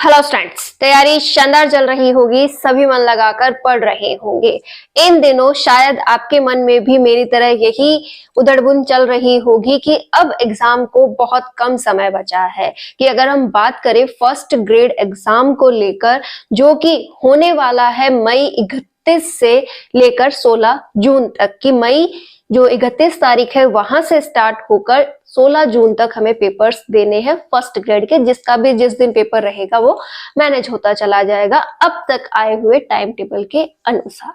Hello students, तैयारी शानदार चल रही होगी। सभी मन लगाकर पढ़ रहे होंगे। इन दिनों शायद आपके मन में भी मेरी तरह यही उधड़बुन चल रही होगी कि अब एग्जाम को बहुत कम समय बचा है। कि अगर हम बात करें फर्स्ट ग्रेड एग्जाम को लेकर, जो कि होने वाला है मई 31 से लेकर 16 जून तक। कि मई जो 31 तारीख है वहां से स्टार्ट होकर 16 जून तक हमें पेपर्स देने हैं फर्स्ट ग्रेड के। जिसका भी जिस दिन पेपर रहेगा वो मैनेज होता चला जाएगा अब तक आए हुए टाइम टेबल के अनुसार।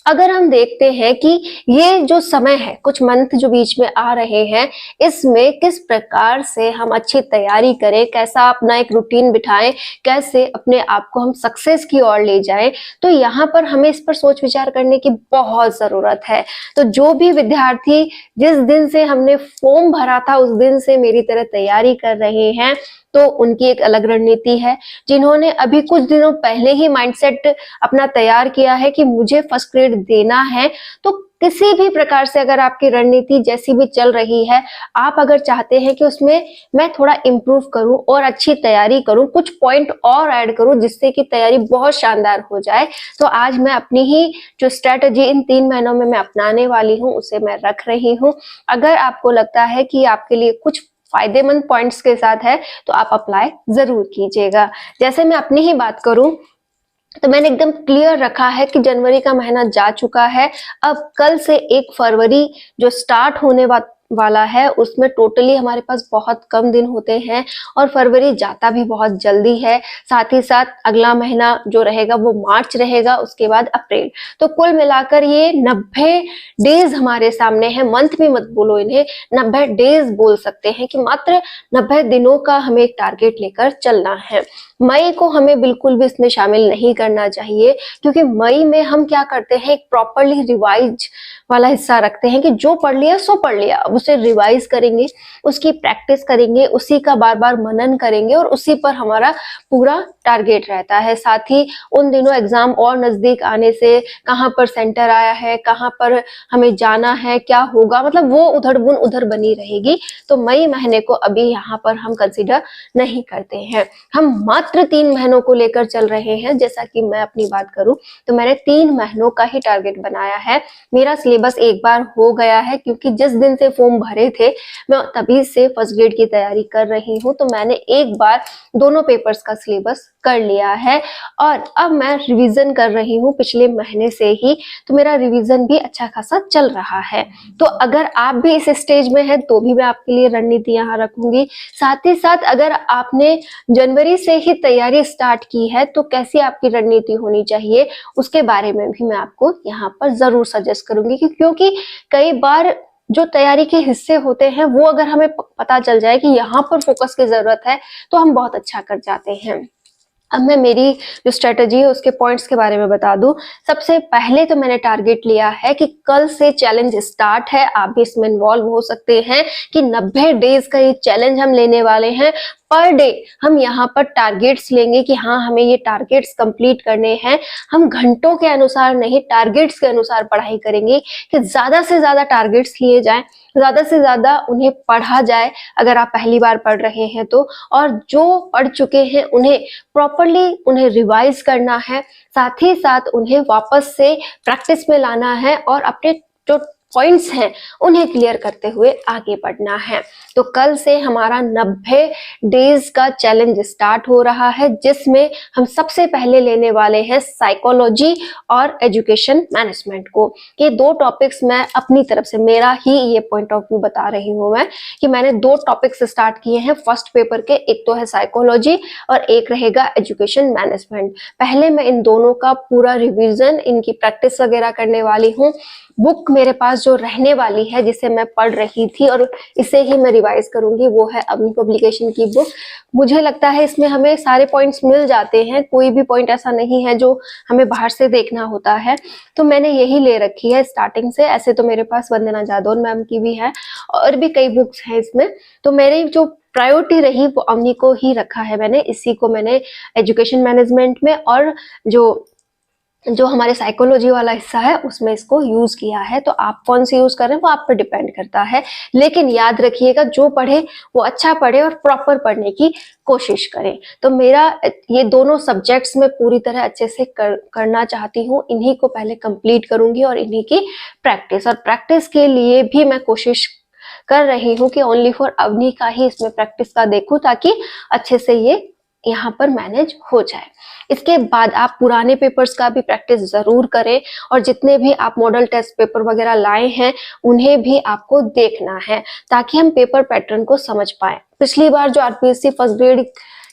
अगर हम देखते हैं कि ये जो समय है, कुछ मंथ जो बीच में आ रहे हैं, इसमें किस प्रकार से हम अच्छी तैयारी करें, कैसा अपना एक रूटीन बिठाएं, कैसे अपने आप को हम सक्सेस की ओर ले जाएं, तो यहाँ पर हमें इस पर सोच विचार करने की बहुत जरूरत है। तो जो भी विद्यार्थी जिस दिन से हमने फॉर्म भरा था उस दिन से मेरी तरह तैयारी कर रहे हैं, तो उनकी एक अलग रणनीति है। जिन्होंने अभी कुछ दिनों पहले ही माइंडसेट अपना तैयार किया है कि मुझे फर्स्ट ग्रेड देना है, तो किसी भी प्रकार से अगर आपकी रणनीति जैसी भी चल रही है, आप अगर चाहते हैं कि उसमें मैं थोड़ा इम्प्रूव करूं और अच्छी तैयारी करूं, कुछ पॉइंट और ऐड करूं जिससे कि तैयारी बहुत शानदार हो जाए, तो आज मैं अपनी ही जो स्ट्रेटजी इन 3 महीनों में मैं अपनाने वाली हूं उसे मैं रख रही हूं। अगर आपको लगता है कि आपके लिए कुछ फायदेमंद पॉइंट्स के साथ है तो आप अप्लाई जरूर कीजिएगा। जैसे मैं अपनी ही बात करूं तो मैंने एकदम क्लियर रखा है कि जनवरी का महीना जा चुका है। अब कल से 1 फरवरी जो स्टार्ट होने वाला है उसमें टोटली हमारे पास बहुत कम दिन होते हैं और फरवरी जाता भी बहुत जल्दी है। साथ ही साथ अगला महीना जो रहेगा वो मार्च रहेगा, उसके बाद अप्रैल। तो कुल मिलाकर ये 90 डेज हमारे सामने है। मंथ भी मत बोलो इन्हें, 90 डेज बोल सकते हैं कि मात्र 90 दिनों का हमें एक टारगेट लेकर चलना है। मई को हमें बिल्कुल भी इसमें शामिल नहीं करना चाहिए, क्योंकि मई में हम क्या करते हैं, एक प्रॉपरली रिवाइज वाला हिस्सा रखते हैं कि जो पढ़ लिया सो पढ़ लिया। अब उसे रिवाइज करेंगे, उसकी प्रैक्टिस करेंगे, उसी का बार बार मनन करेंगे और उसी पर हमारा पूरा टारगेट रहता है। साथ ही उन दिनों एग्जाम और नजदीक आने से कहाँ पर सेंटर आया है, कहाँ पर हमें जाना है, क्या होगा, मतलब वो उधड़-बुन उधर बनी रहेगी। तो मई महीने को अभी यहाँ पर हम कंसिडर नहीं करते हैं। हम मात्र 3 महीनों को लेकर चल रहे हैं। जैसा कि मैं अपनी बात करूं तो मैंने 3 महीनों का ही टारगेट बनाया है। मेरा सिलेबस एक बार हो गया है, क्योंकि जिस दिन से फॉर्म भरे थे मैं तभी से फर्स्ट ग्रेड की तैयारी कर रही हूं। तो मैंने एक बार दोनों पेपर्स का सिलेबस कर लिया है और अब मैं रिवीजन कर रही हूं पिछले महीने से ही। तो मेरा रिवीजन भी अच्छा खासा चल रहा है। तो अगर आप भी इस स्टेज में हैं तो भी मैं आपके लिए रणनीति यहाँ रखूंगी। साथ ही साथ अगर आपने जनवरी से ही तैयारी स्टार्ट की है तो कैसी आपकी रणनीति होनी चाहिए उसके बारे में भी मैं आपको यहाँ पर जरूर सजेस्ट करूंगी। क्योंकि कई बार जो तैयारी के हिस्से होते हैं वो अगर हमें पता चल जाए कि यहाँ पर फोकस की जरूरत है तो हम बहुत अच्छा कर जाते हैं। अब मैं मेरी जो स्ट्रेटजी है उसके पॉइंट्स के बारे में बता दूं। सबसे पहले तो मैंने टारगेट लिया है कि कल से चैलेंज स्टार्ट है, आप भी इसमें इन्वॉल्व हो सकते हैं कि 90 डेज का ये चैलेंज हम लेने वाले हैं। पर डे हम यहाँ पर टारगेट्स लेंगे कि हाँ हमें ये टारगेट्स कंप्लीट करने हैं। हम घंटों के अनुसार नहीं, टारगेट्स के अनुसार पढ़ाई करेंगे कि ज्यादा से ज्यादा टारगेट्स लिए जाएं, ज्यादा से ज्यादा उन्हें पढ़ा जाए अगर आप पहली बार पढ़ रहे हैं तो। और जो पढ़ चुके हैं उन्हें प्रॉपरली उन्हें रिवाइज करना है, साथ ही साथ उन्हें वापस से प्रैक्टिस में लाना है और अपने जो पॉइंट्स हैं उन्हें क्लियर करते हुए आगे बढ़ना है। तो कल से हमारा 90 डेज का चैलेंज स्टार्ट हो रहा है, जिसमें हम सबसे पहले लेने वाले हैं साइकोलॉजी और एजुकेशन मैनेजमेंट को। ये 2 टॉपिक्स मैं अपनी तरफ से, मेरा ही ये पॉइंट ऑफ व्यू बता रही हूँ मैं कि मैंने 2 टॉपिक्स स्टार्ट किए हैं फर्स्ट पेपर के। एक तो है साइकोलॉजी और एक रहेगा एजुकेशन मैनेजमेंट। पहले मैं इन दोनों का पूरा रिविजन, इनकी प्रैक्टिस वगैरह करने वाली हूँ। बुक मेरे पास जो रहने वाली है जिसे मैं पढ़ रही थी और इसे ही मैं रिवाइज करूंगी, वो है अपनी पब्लिकेशन की बुक। मुझे लगता है इसमें हमें सारे पॉइंट्स मिल जाते हैं, कोई भी पॉइंट ऐसा नहीं है जो हमें बाहर से देखना होता है। तो मैंने यही ले रखी है स्टार्टिंग से। ऐसे तो मेरे पास वंदना जादौन मैम की भी है और भी कई बुक्स हैं इसमें। तो मेरी जो प्रायोरिटी रही वो अवनी को ही रखा है मैंने, इसी को मैंने एजुकेशन मैनेजमेंट में और जो जो हमारे साइकोलॉजी वाला हिस्सा है उसमें इसको यूज किया है। तो आप कौन से यूज कर रहे हैं वो आप पर डिपेंड करता है, लेकिन याद रखिएगा जो पढ़े वो अच्छा पढ़े और प्रॉपर पढ़ने की कोशिश करें। तो मेरा ये दोनों सब्जेक्ट्स में पूरी तरह अच्छे से करना चाहती हूँ, इन्हीं को पहले कंप्लीट करूंगी और इन्हीं की प्रैक्टिस के लिए भी मैं कोशिश कर रही हूँ कि ओनली फॉर अवनी का ही इसमें प्रैक्टिस का देखूं, ताकि अच्छे से ये यहाँ पर मैनेज हो जाए। इसके बाद आप पुराने पेपर्स का भी प्रैक्टिस जरूर करें, और जितने भी आप मॉडल टेस्ट पेपर वगैरह लाए हैं उन्हें भी आपको देखना है, ताकि हम पेपर पैटर्न को समझ पाए। पिछली बार जो आरपीएससी फर्स्ट ग्रेड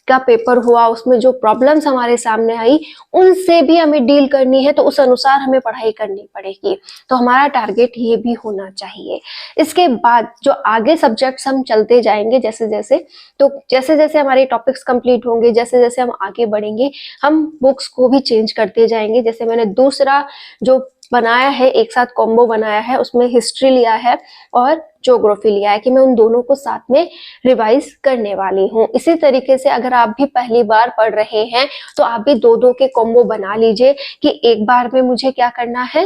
का पेपर हुआ उसमें जो प्रॉब्लम्स हमारे सामने आई उनसे भी हमें डील करनी है, तो उस अनुसार हमें पढ़ाई करनी पड़ेगी। तो हमारा टारगेट ये भी होना चाहिए। इसके बाद जो आगे सब्जेक्ट्स हम चलते जाएंगे जैसे जैसे हमारे टॉपिक्स कंप्लीट होंगे, जैसे जैसे हम आगे बढ़ेंगे, हम बुक्स को भी चेंज करते जाएंगे। जैसे मैंने दूसरा जो बनाया है, एक साथ कॉम्बो बनाया है, उसमें हिस्ट्री लिया है और ज्योग्राफी लिया है कि मैं उन दोनों को साथ में रिवाइज करने वाली हूँ। इसी तरीके से अगर आप भी पहली बार पढ़ रहे हैं तो आप भी दो दो के कॉम्बो बना लीजिए कि एक बार में मुझे क्या करना है,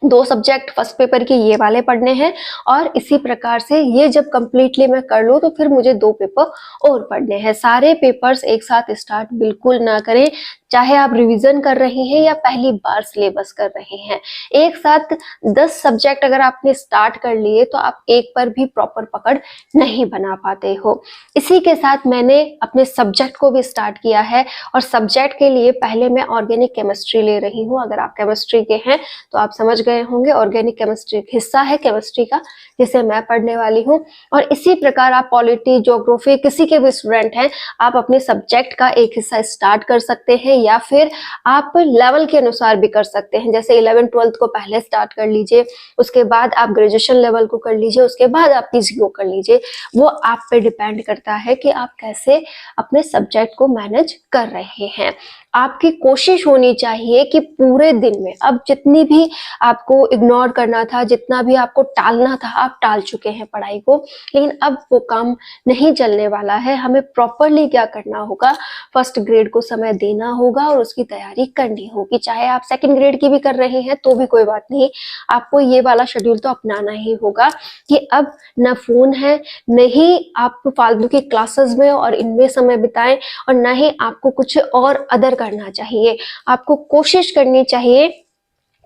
दो सब्जेक्ट फर्स्ट पेपर के ये वाले पढ़ने हैं, और इसी प्रकार से ये जब कंप्लीटली मैं कर लूँ तो फिर मुझे दो पेपर और पढ़ने हैं। सारे पेपर्स एक साथ स्टार्ट बिल्कुल ना करें, चाहे आप रिवीजन कर रहे हैं या पहली बार सिलेबस कर रहे हैं। एक साथ 10 सब्जेक्ट अगर आपने स्टार्ट कर लिए तो आप एक पर भी प्रॉपर पकड़ नहीं बना पाते हो। इसी के साथ मैंने अपने सब्जेक्ट को भी स्टार्ट किया है, और सब्जेक्ट के लिए पहले मैं ऑर्गेनिक केमिस्ट्री ले रही हूँ। अगर आप केमिस्ट्री के हैं तो आप समझ गए होंगे, ऑर्गेनिक केमिस्ट्री एक हिस्सा है केमिस्ट्री का जिसे मैं पढ़ने वाली हूँ। और इसी प्रकार आप पॉलिटी, ज्योग्राफी, किसी के भी स्टूडेंट हैं, आप अपने सब्जेक्ट का एक हिस्सा स्टार्ट कर सकते हैं, या फिर आप लेवल के अनुसार भी कर सकते हैं। जैसे 11th-12th को पहले स्टार्ट कर लीजिए, उसके बाद आप ग्रेजुएशन लेवल को कर लीजिए, उसके बाद आप पीजी को कर लीजिए। वो आप पे डिपेंड करता है कि आप कैसे अपने सब्जेक्ट को मैनेज कर रहे हैं। आपकी कोशिश होनी चाहिए कि पूरे दिन में अब जितनी भी आपको इग्नोर करना था, जितना भी आपको टालना था, आप टाल चुके हैं पढ़ाई को, लेकिन अब वो काम नहीं चलने वाला है। हमें प्रॉपरली क्या करना होगा, फर्स्ट ग्रेड को समय देना होगा और उसकी तैयारी करनी होगी। चाहे आप सेकंड ग्रेड की भी कर रहे हैं तो भी कोई बात नहीं, आपको ये वाला शेड्यूल तो अपनाना ही होगा कि अब न फोन है, नहीं आप फालतू की क्लासेस में और इनमें समय बिताएं, और न ही आपको कुछ और अदर करना चाहिए। आपको कोशिश करनी चाहिए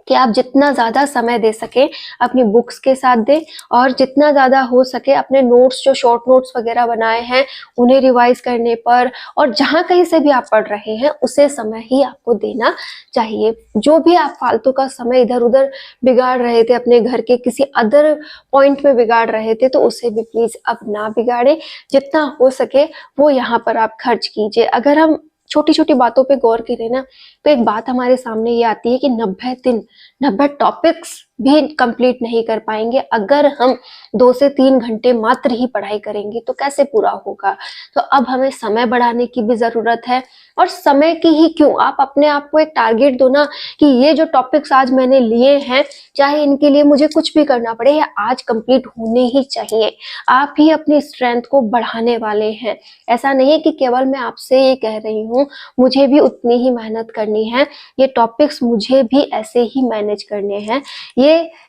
कि आप जितना ज्यादा समय दे सके अपनी बुक्स के साथ दें, और जितना ज्यादा हो सके अपने नोट्स, जो शॉर्ट नोट्स वगैरह बनाए हैं उन्हें रिवाइज करने पर, और जहां कहीं से भी आप पढ़ रहे हैं उसे समय ही आपको देना चाहिए। जो भी आप फालतू का समय इधर उधर बिगाड़ रहे थे, अपने घर के किसी अदर पॉइंट में बिगाड़ रहे थे, तो उसे भी प्लीज अब ना बिगाड़े। जितना हो सके वो यहाँ पर आप खर्च कीजिए। अगर हम छोटी छोटी बातों पे गौर करें ना, तो एक बात हमारे सामने ये आती है कि 90 दिन 90 टॉपिक्स भी कंप्लीट नहीं कर पाएंगे अगर हम 2 से 3 घंटे मात्र ही पढ़ाई करेंगे, तो कैसे पूरा होगा। तो अब हमें समय बढ़ाने की भी जरूरत है, और समय की ही क्यों, आप अपने आप को एक टारगेट दो ना कि ये जो टॉपिक्स आज मैंने लिए हैं, चाहे इनके लिए मुझे कुछ भी करना पड़े, या आज कंप्लीट होने ही चाहिए। आप ही अपनी स्ट्रेंथ को बढ़ाने वाले हैं। ऐसा नहीं है कि केवल मैं आपसे ये कह रही हूँ, मुझे भी उतनी ही मेहनत करनी है। ये टॉपिक्स मुझे भी ऐसे ही मैनेज करने हैं। ये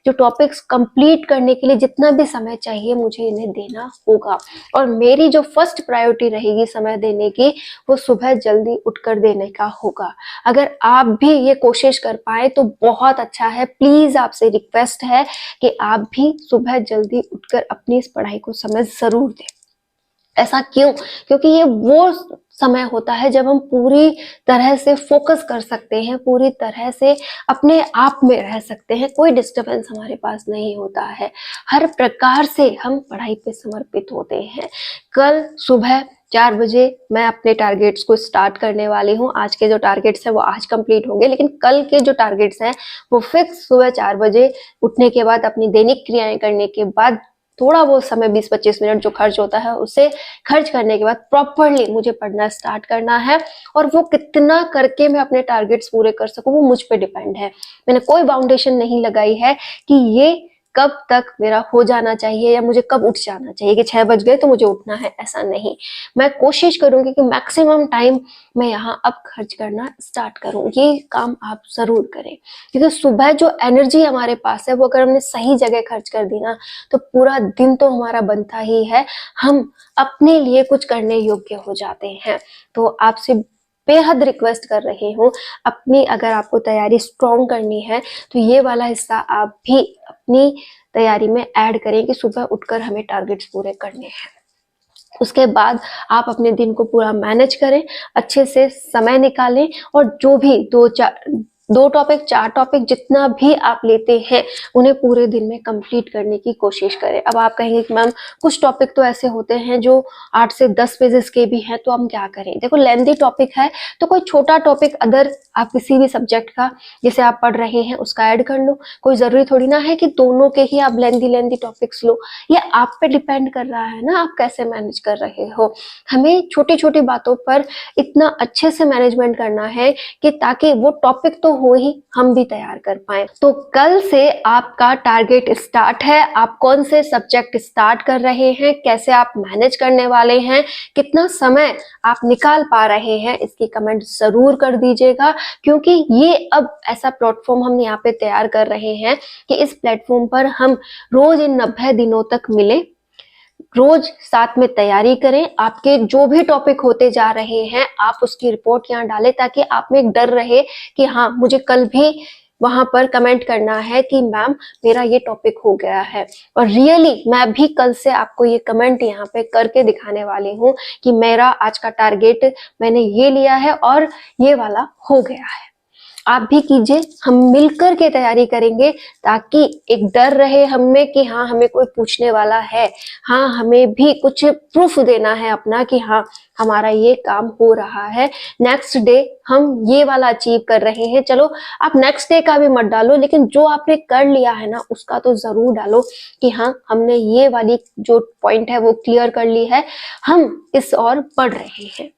जो टॉपिक्स कंप्लीट करने के लिए जितना भी समय चाहिए मुझे इन्हें देना होगा, और मेरी जो फर्स्ट प्रायोरिटी रहेगी समय देने की, वो सुबह जल्दी उठकर देने का होगा। अगर आप भी ये कोशिश कर पाए तो बहुत अच्छा है। प्लीज आपसे रिक्वेस्ट है कि आप भी सुबह जल्दी उठकर अपनी इस पढ़ाई को समय जरूर दें। ऐसा क्यों? क्योंकि ये वो समय होता है जब हम पूरी तरह से फोकस कर सकते हैं, पूरी तरह से अपने आप में रह सकते हैं, कोई डिस्टरबेंस हमारे पास नहीं होता है। हर प्रकार से हम पढ़ाई पे समर्पित होते हैं। कल सुबह 4 बजे मैं अपने टारगेट्स को स्टार्ट करने वाली हूँ। आज के जो टारगेट्स हैं वो आज कंप्लीट होंगे, लेकिन कल के जो टारगेट्स हैं वो फिक्स सुबह 4 बजे उठने के बाद, अपनी दैनिक क्रियाएं करने के बाद, थोड़ा वो समय 20-25 मिनट जो खर्च होता है उसे खर्च करने के बाद प्रॉपरली मुझे पढ़ना स्टार्ट करना है। और वो कितना करके मैं अपने टारगेट्स पूरे कर सकूं वो मुझ पे डिपेंड है। मैंने कोई बाउंडेशन नहीं लगाई है कि ये कब तक मेरा हो जाना चाहिए या मुझे कब उठ जाना चाहिए कि 6 बज गए तो मुझे उठना है, ऐसा नहीं। मैं कोशिश करूंगी कि मैक्सिमम टाइम मैं यहाँ अब खर्च करना स्टार्ट करूं। ये काम आप जरूर करें, क्योंकि सुबह जो एनर्जी हमारे पास है वो अगर हमने सही जगह खर्च कर दी ना तो पूरा दिन तो हमारा बनता ही है, हम अपने लिए कुछ करने योग्य हो जाते हैं। तो आपसे बेहद रिक्वेस्ट कर रही हूँ, अपनी अगर आपको तैयारी स्ट्रॉन्ग करनी है तो ये वाला हिस्सा आप भी अपनी तैयारी में ऐड करें कि सुबह उठकर हमें टारगेट्स पूरे करने हैं। उसके बाद आप अपने दिन को पूरा मैनेज करें, अच्छे से समय निकालें और जो भी 2 टॉपिक 4 टॉपिक जितना भी आप लेते हैं उन्हें पूरे दिन में कंप्लीट करने की कोशिश करें। अब आप कहेंगे कि मैम कुछ टॉपिक तो ऐसे होते हैं जो 8 से 10 पेजेस के भी हैं, तो हम क्या करें? देखो, लेंथी टॉपिक है तो कोई छोटा टॉपिक अदर आप किसी भी सब्जेक्ट का जिसे आप पढ़ रहे हैं उसका ऐड कर लो। कोई जरूरी थोड़ी ना है कि दोनों के ही आप लेंथी टॉपिक्स लो, ये आप पे डिपेंड कर रहा है ना, आप कैसे मैनेज कर रहे हो। हमें छोटी छोटी बातों पर इतना अच्छे से मैनेजमेंट करना है कि ताकि वो टॉपिक तो हो ही, हम भी तैयार कर पाए। तो कल से आपका टारगेट स्टार्ट है, आप कौन से सब्जेक्ट स्टार्ट कर रहे हैं, कैसे आप मैनेज करने वाले हैं, कितना समय आप निकाल पा रहे हैं, इसकी कमेंट जरूर कर दीजिएगा। क्योंकि ये अब ऐसा प्लेटफॉर्म हम यहाँ पे तैयार कर रहे हैं कि इस प्लेटफॉर्म पर हम रोज इन 90 दिनों तक मिले, रोज साथ में तैयारी करें। आपके जो भी टॉपिक होते जा रहे हैं आप उसकी रिपोर्ट यहाँ डालें, ताकि आप में एक डर रहे कि हाँ, मुझे कल भी वहां पर कमेंट करना है कि मैम मेरा ये टॉपिक हो गया है। और रियली मैं भी कल से आपको ये कमेंट यहाँ पे करके दिखाने वाली हूँ कि मेरा आज का टारगेट मैंने ये लिया है और ये वाला हो गया है। आप भी कीजिए, हम मिलकर के तैयारी करेंगे ताकि एक डर रहे हमें कि हाँ, हमें कोई पूछने वाला है, हाँ, हमें भी कुछ प्रूफ देना है अपना कि हाँ, हमारा ये काम हो रहा है। नेक्स्ट डे हम ये वाला अचीव कर रहे हैं। चलो, आप नेक्स्ट डे का भी मत डालो, लेकिन जो आपने कर लिया है ना उसका तो जरूर डालो कि हाँ, हमने ये वाली जो पॉइंट है वो क्लियर कर ली है, हम इस और बढ़ रहे हैं।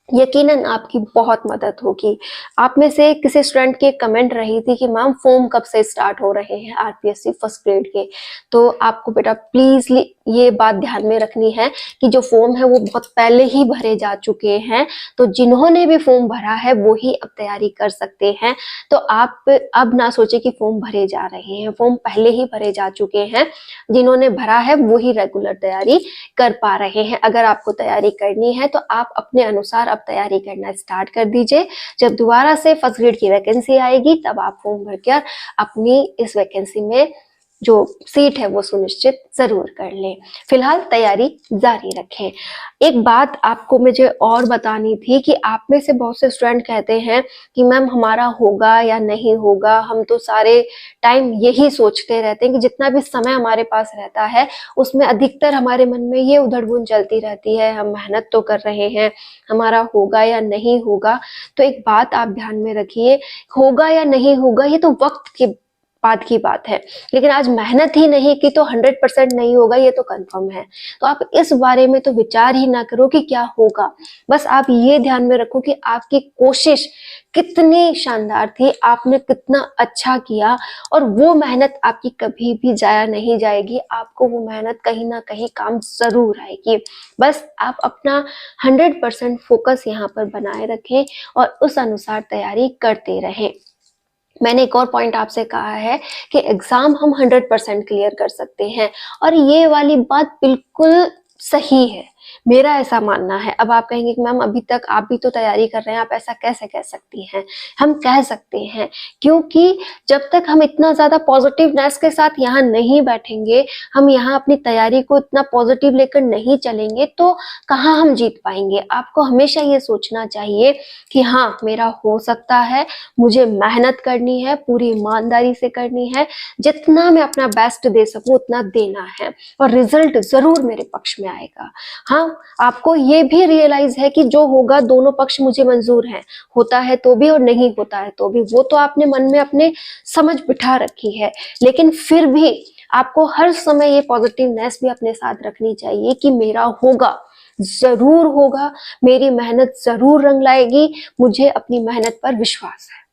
यकीनन आपकी बहुत मदद होगी। आप में से किसी स्टूडेंट की कमेंट रही थी कि मैम फॉर्म कब से स्टार्ट हो रहे हैं आरपीएससी फर्स्ट ग्रेड के। तो आपको बेटा प्लीज ये बात ध्यान में रखनी है कि जो फॉर्म है वो बहुत पहले ही भरे जा चुके हैं। तो जिन्होंने भी फॉर्म भरा है वो ही अब तैयारी कर सकते हैं। तो आप अब ना सोचे कि फॉर्म भरे जा रहे हैं, फॉर्म पहले ही भरे जा चुके हैं। जिन्होंने भरा है वो ही रेगुलर तैयारी कर पा रहे हैं। अगर आपको तैयारी करनी है तो आप अपने अनुसार अब तैयारी करना स्टार्ट कर दीजिए। जब दोबारा से फर्स्ट ग्रेड की वैकेंसी आएगी तब आप फॉर्म भरकर अपनी इस वैकेंसी में जो सीट है वो सुनिश्चित जरूर कर लें। फिलहाल तैयारी जारी रखें। एक बात आपको मुझे और बतानी थी कि आप में से बहुत से स्टूडेंट कहते हैं कि मैम हमारा होगा या नहीं होगा, हम तो सारे टाइम यही सोचते रहते हैं कि जितना भी समय हमारे पास रहता है उसमें अधिकतर हमारे मन में ये उधड़-बुन चलती रहती है, हम मेहनत तो कर रहे हैं, हमारा होगा या नहीं होगा। तो एक बात आप ध्यान में रखिए, होगा या नहीं होगा ये तो वक्त के बाद की बात है, लेकिन आज मेहनत ही नहीं की तो 100% नहीं होगा, ये तो कंफर्म है। तो आप इस बारे में तो विचार ही ना करो कि क्या होगा, बस आप ये ध्यान में रखो कि आपकी कोशिश कितनी शानदार थी, आपने कितना अच्छा किया और वो मेहनत आपकी कभी भी जाया नहीं जाएगी। आपको वो मेहनत कहीं ना कहीं काम जरूर आएगी। बस आप अपना 100% फोकस यहाँ पर बनाए रखें और उस अनुसार तैयारी करते रहें। मैंने एक और पॉइंट आपसे कहा है कि एग्जाम हम 100% क्लियर कर सकते हैं और ये वाली बात बिल्कुल सही है, मेरा ऐसा मानना है। अब आप कहेंगे कि मैम अभी तक आप भी तो तैयारी कर रहे हैं, आप ऐसा कैसे कह सकती हैं? हम कह सकते हैं क्योंकि जब तक हम इतना ज्यादा पॉजिटिवनेस के साथ यहाँ नहीं बैठेंगे, हम यहाँ अपनी तैयारी को इतना पॉजिटिव लेकर नहीं चलेंगे तो कहाँ हम जीत पाएंगे। आपको हमेशा ये सोचना चाहिए कि हाँ, मेरा हो सकता है, मुझे मेहनत करनी है, पूरी ईमानदारी से करनी है, जितना मैं अपना बेस्ट दे सकूं उतना देना है और रिजल्ट जरूर मेरे पक्ष में आएगा। हाँ, आपको ये भी रियलाइज है कि जो होगा दोनों पक्ष मुझे मंजूर हैं, होता है तो भी और नहीं होता है तो भी, वो तो आपने मन में अपने समझ बिठा रखी है। लेकिन फिर भी आपको हर समय ये पॉजिटिवनेस भी अपने साथ रखनी चाहिए कि मेरा होगा, जरूर होगा, मेरी मेहनत जरूर रंग लाएगी, मुझे अपनी मेहनत पर विश्वास है।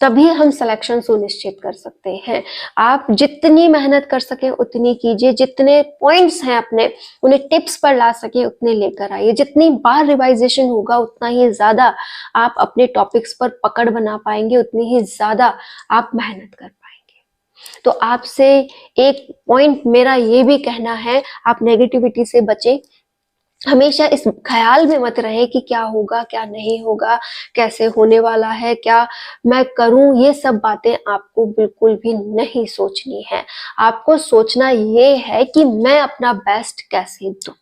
तभी हम सिलेक्शन सुनिश्चित कर सकते हैं। आप जितनी मेहनत कर सके उतनी कीजिए, जितने पॉइंट्स हैं अपने उन्हें टिप्स पर ला सके उतने लेकर आइए, जितनी बार रिवाइजेशन होगा उतना ही ज्यादा आप अपने टॉपिक्स पर पकड़ बना पाएंगे, उतनी ही ज्यादा आप मेहनत कर पाएंगे। तो आपसे एक पॉइंट मेरा ये भी कहना है, आप नेगेटिविटी से बचें। हमेशा इस ख्याल में मत रहे कि क्या होगा क्या नहीं होगा, कैसे होने वाला है, क्या मैं करूं, ये सब बातें आपको बिल्कुल भी नहीं सोचनी है। आपको सोचना ये है कि मैं अपना बेस्ट कैसे दूं।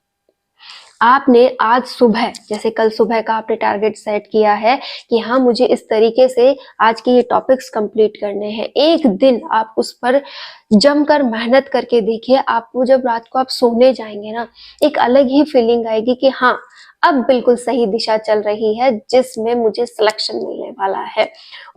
आपने आज सुबह, जैसे कल सुबह का आपने टारगेट सेट किया है कि हाँ मुझे इस तरीके से आज के ये टॉपिक्स कंप्लीट करने हैं, एक दिन आप उस पर जमकर मेहनत करके देखिए। आपको जब रात को आप सोने जाएंगे ना, एक अलग ही फीलिंग आएगी कि हाँ अब बिल्कुल सही दिशा चल रही है जिसमें मुझे सिलेक्शन मिलने वाला है।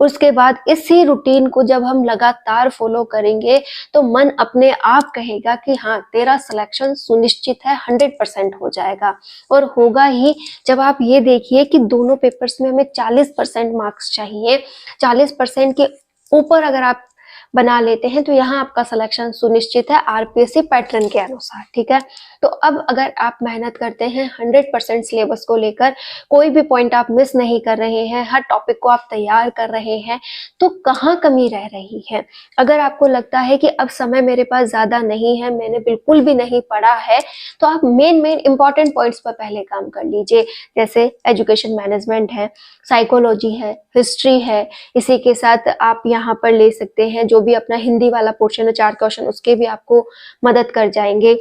उसके बाद इसी रूटीन को जब हम लगातार फॉलो करेंगे तो मन अपने आप कहेगा कि हाँ तेरा सिलेक्शन सुनिश्चित है, 100% हो जाएगा। और होगा ही, जब आप ये देखिए कि दोनों पेपर्स में हमें 40% मार्क्स चाहिए, 40% के ऊपर अगर आप बना लेते हैं तो यहाँ आपका सिलेक्शन सुनिश्चित है आरपीएससी पैटर्न के अनुसार। ठीक है, तो अब अगर आप मेहनत करते हैं 100% सिलेबस को लेकर, कोई भी पॉइंट आप मिस नहीं कर रहे हैं, हर टॉपिक को आप तैयार कर रहे हैं, तो कहाँ कमी रह रही है। अगर आपको लगता है कि अब समय मेरे पास ज्यादा नहीं है, मैंने बिल्कुल भी नहीं पढ़ा है, तो आप मेन इंपॉर्टेंट पॉइंट्स पर पहले काम कर लीजिए। जैसे एजुकेशन मैनेजमेंट है, साइकोलॉजी है, हिस्ट्री है, इसी के साथ आप यहाँ पर ले सकते हैं जो भी अपना हिंदी वाला पोर्शन है 4 क्वेश्चन, उसके भी आपको मदद कर जाएंगे।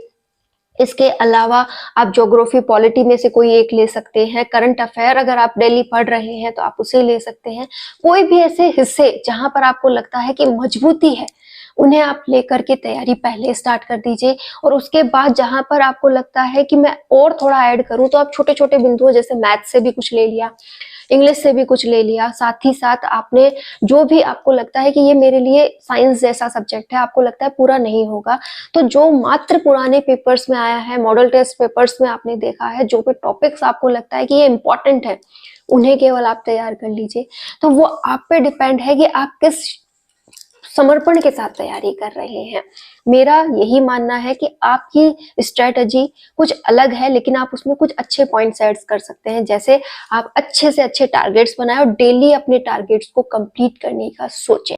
इसके अलावा आप ज्योग्राफी पॉलिटी में से कोई एक ले सकते हैं। करंट अफेयर अगर आप डेली पढ़ रहे हैं तो आप उसे ले सकते हैं। कोई भी ऐसे हिस्से जहां पर आपको लगता है कि मजबूती है, उन्हें आप लेकर के तैयारी पहले स्टार्ट कर दीजिए। और उसके बाद जहां पर आपको लगता है कि मैं और थोड़ा ऐड करूं, तो आप छोटे छोटे बिंदुओं, जैसे मैथ से भी कुछ ले लिया, इंग्लिश से भी कुछ ले लिया, साथ ही साथ आपने जो भी आपको लगता है कि ये मेरे लिए साइंस जैसा सब्जेक्ट है, आपको लगता है पूरा नहीं होगा, तो जो मात्र पुराने पेपर्स में आया है, मॉडल टेस्ट पेपर्स में आपने देखा है, जो भी टॉपिक्स आपको लगता है कि ये इंपॉर्टेंट है, उन्हें केवल आप तैयार कर लीजिए। तो वो आप पे डिपेंड है कि आप किस समर्पण के साथ तैयारी कर रहे हैं। मेरा यही मानना है कि आपकी स्ट्रेटजी कुछ अलग है, लेकिन आप उसमें कुछ अच्छे पॉइंट्स ऐड कर सकते हैं। जैसे आप अच्छे से अच्छे टारगेट्स बनाएं और डेली अपने टारगेट्स को कंप्लीट करने का सोचें।